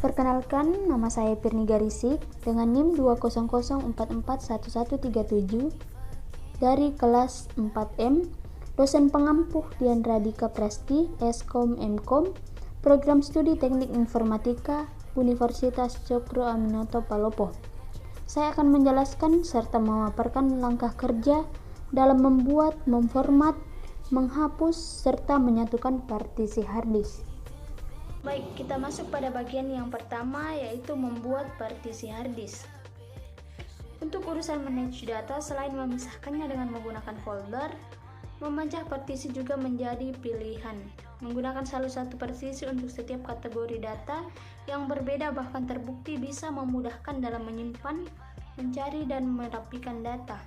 Perkenalkan, nama saya Pirni Garisik dengan NIM 200441137 dari kelas 4M, dosen pengampuh Dian Radika Presti, Eskom Mkom, Program Studi Teknik Informatika, Universitas Cokro Aminoto Palopo. Saya akan menjelaskan serta memaparkan langkah kerja dalam membuat, memformat, menghapus, serta menyatukan partisi harddisk. Baik, kita masuk pada bagian yang pertama, yaitu membuat partisi harddisk. Untuk urusan manage data, selain memisahkannya dengan menggunakan folder, memajah partisi juga menjadi pilihan. Menggunakan salah satu partisi untuk setiap kategori data yang berbeda bahkan terbukti bisa memudahkan dalam menyimpan, mencari, dan merapikan data.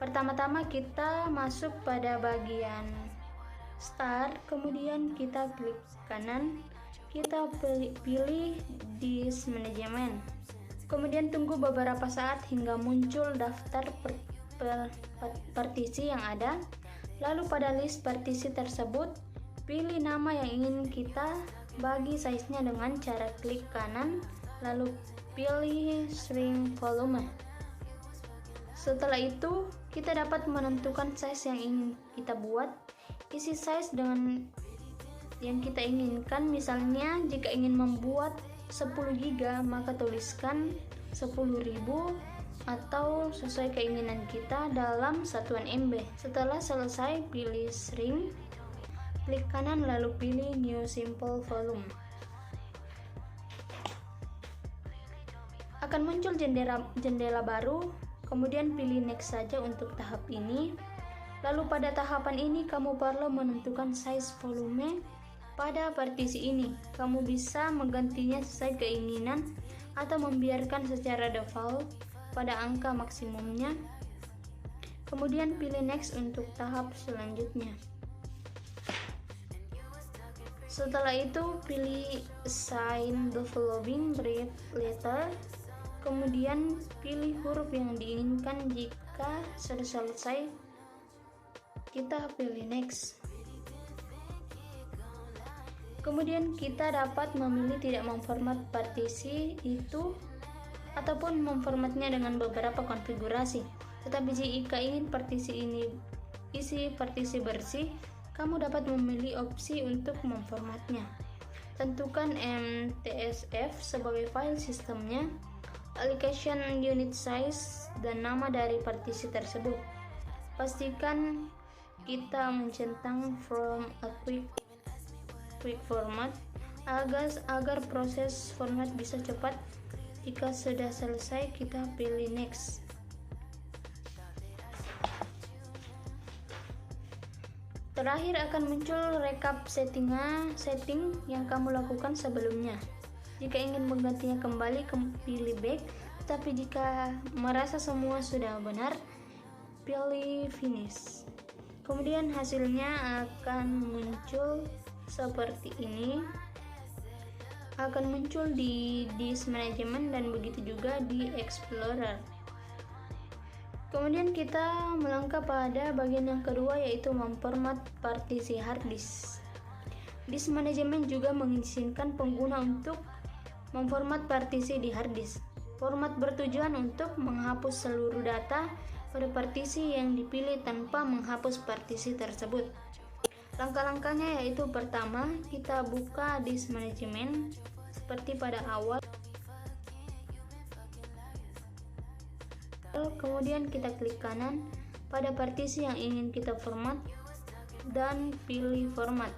Pertama-tama kita masuk pada bagian Start, kemudian kita klik kanan, kita pilih Disk Management. Kemudian tunggu beberapa saat hingga muncul daftar partisi yang ada. Lalu pada list partisi tersebut, pilih nama yang ingin kita bagi size-nya dengan cara klik kanan, lalu pilih Shrink Volume. Setelah itu, kita dapat menentukan size yang ingin kita buat. Isi size dengan yang kita inginkan, misalnya jika ingin membuat 10 GB maka tuliskan 10.000 atau sesuai keinginan kita dalam satuan MB. Setelah selesai, pilih Shrink, klik kanan lalu pilih New Simple Volume. Akan muncul jendela baru, kemudian pilih Next saja untuk tahap ini. Lalu pada tahapan ini kamu perlu menentukan size volume pada partisi ini. Kamu bisa menggantinya sesuai keinginan atau membiarkan secara default pada angka maksimumnya. Kemudian pilih Next untuk tahap selanjutnya. Setelah itu pilih Assign the following brief letter. Kemudian pilih huruf yang diinginkan. Jika sudah selesai, kita pilih Next. Kemudian kita dapat memilih tidak memformat partisi itu ataupun memformatnya dengan beberapa konfigurasi. Tetapi jika ingin partisi ini isi partisi bersih, kamu dapat memilih opsi untuk memformatnya. Tentukan MTSF sebagai file sistemnya, allocation unit size, dan nama dari partisi tersebut. Pastikan kita mencentang from a quick format agar proses format bisa cepat. Jika sudah selesai, kita pilih Next. Terakhir akan muncul rekap setting yang kamu lakukan sebelumnya. Jika ingin menggantinya kembali, pilih Back. Tapi jika merasa semua sudah benar, pilih Finish. Kemudian hasilnya akan muncul seperti ini. Akan muncul di Disk Management dan begitu juga di Explorer. Kemudian kita melangkah pada bagian yang kedua, yaitu memformat partisi harddisk. Disk Management juga mengizinkan pengguna untuk memformat partisi di harddisk. Format bertujuan untuk menghapus seluruh data pada partisi yang dipilih tanpa menghapus partisi tersebut. Langkah-langkahnya yaitu pertama, kita buka Disk Management seperti pada awal. Kemudian kita klik kanan pada partisi yang ingin kita format dan pilih format.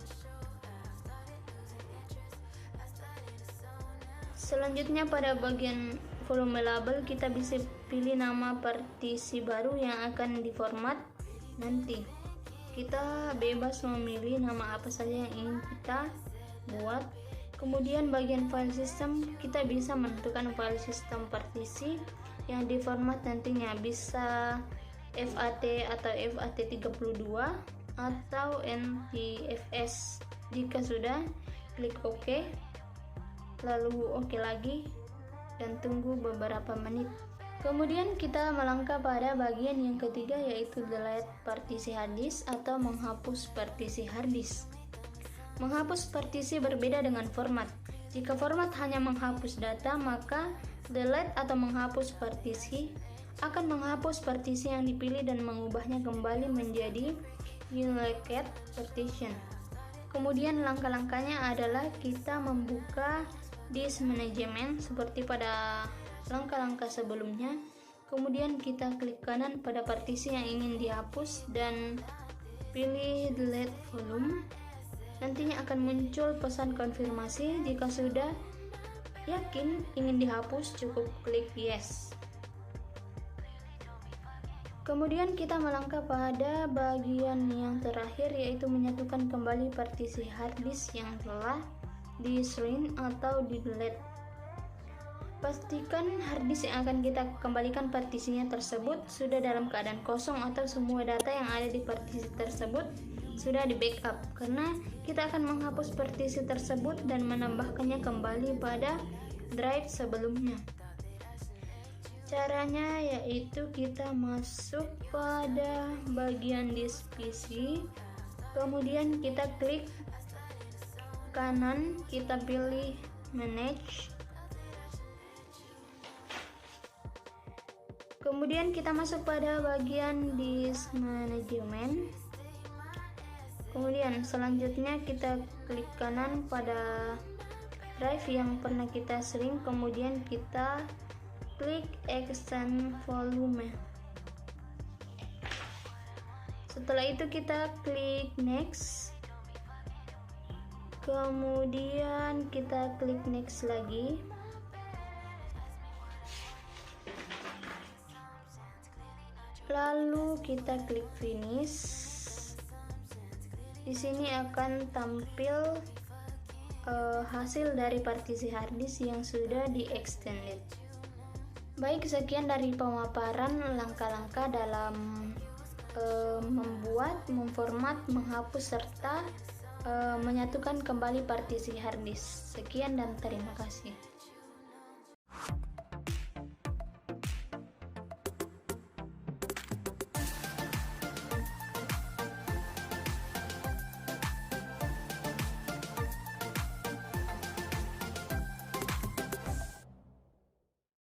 Selanjutnya pada bagian volume label kita bisa pilih nama partisi baru yang akan diformat nanti. Kita bebas memilih nama apa saja yang ingin kita buat. Kemudian bagian file system kita bisa menentukan file system partisi yang diformat nantinya, bisa FAT atau FAT32 atau NTFS. Jika sudah, klik OK, lalu OK lagi dan tunggu beberapa menit. Kemudian kita melangkah pada bagian yang ketiga, yaitu delete partisi harddisk atau menghapus partisi harddisk. Menghapus partisi berbeda dengan format. Jika format hanya menghapus data, maka delete atau menghapus partisi akan menghapus partisi yang dipilih dan mengubahnya kembali menjadi unallocated partition. Kemudian langkah-langkahnya adalah kita membuka disk management seperti pada langkah-langkah sebelumnya. Kemudian kita klik kanan pada partisi yang ingin dihapus dan pilih delete volume. Nantinya akan muncul pesan konfirmasi. Jika sudah yakin ingin dihapus, cukup klik yes. Kemudian kita melangkah pada bagian yang terakhir, yaitu menyatukan kembali partisi hard disk yang telah di-shrink atau di-delete. Pastikan hard disk yang akan kita kembalikan partisinya tersebut sudah dalam keadaan kosong atau semua data yang ada di partisi tersebut sudah di backup, karena kita akan menghapus partisi tersebut dan menambahkannya kembali pada drive sebelumnya. Caranya yaitu kita masuk pada bagian disk PC, kemudian kita klik kanan, kita pilih manage, kemudian kita masuk pada bagian disk management. Kemudian selanjutnya kita klik kanan pada drive yang pernah kita shrink, kemudian kita klik extend volume. Setelah itu kita klik next, kemudian kita klik next lagi, lalu kita klik finish. Di sini akan tampil hasil dari partisi harddisk yang sudah di-extended. Baik, sekian dari pemaparan langkah-langkah dalam membuat, memformat, menghapus, serta menyatukan kembali partisi harddisk. Sekian dan terima kasih.